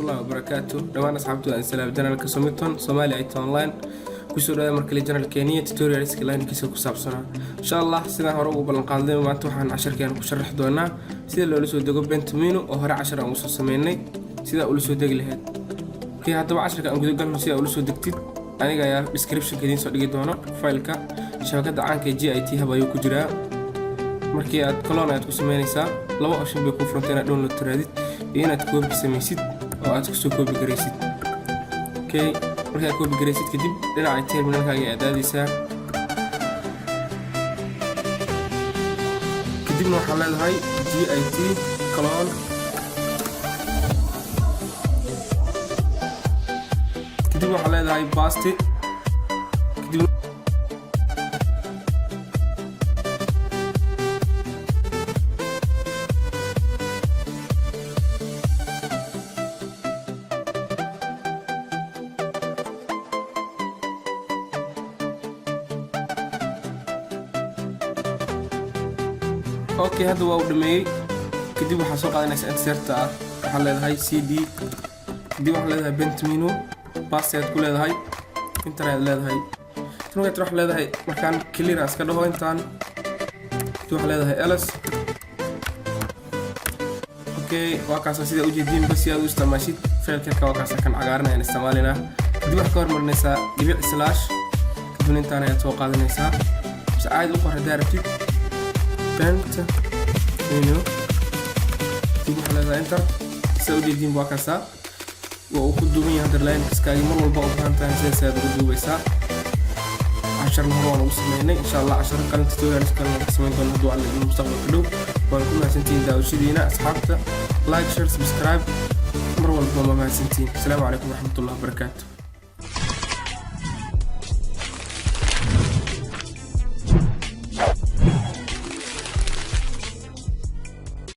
الله وبركاته. دمان أصحابتو أن سلام جنرال كسوميتون سومالي أيت أونلاين كسر هذا مركز جنرال كينية توتوريال سكلاين كيسو كسابسنا إن شاء الله سنة هروب بالقادم ما توحن 10 كان كشرح دونا سيدا لو لسه دقوا بنت مينو وهرا 10 أو نص سميني سيدا أول لسه دق لهاد كي هذا 10 كان قد قلنا سيدا أول لسه دقتيد أنا جاي description كدين صار دقي دونا فايل كا شبكة عنك GIT هبايو كجرا markii aad kalon aad ku sameynaysaa laba option bay ku fronteena download tiraadid iyo inaad copy sameysid oo aad ku soo copy gareysid okay marka aad copy gareysid kadib dhinaca terminalkaaga aad aadaysaa kadib waxaa leedahay GIT clone kadib waxaa leedahay paste اوكي هذا هو دمي كدي waxaa soo qaadanaysa inserta waxa leedahay CD كدي waxa leedahay bent menu password ku leedahay internet leedahay tan waxa leedahay markaan clearance ka dhaho intaan waxa leedahay ls okay waa kaas sida u jeedin bas aad u isticmaashid faylka waa kaas kan cagaaran aan isticmaalina kadib waxa ka hormarinaysa dhibic slash kadib intaan aad soo qaadanaysa si aad u qor daartid bent menu تيجي على الانتر سعودي دين باكاسا وقدومي هذا اللاين كسكاي مر والبا وفهمتها زي سيد قدوبيسا 10 مرات وصلنا ان شاء الله 10 قناه توتوريال كانوا قسمين دون هدو على المستقبل كله ونكون سنتين داوشيدينا اصحابته لايك شير سبسكرايب مر والبا ما سنتين السلام عليكم ورحمه الله وبركاته.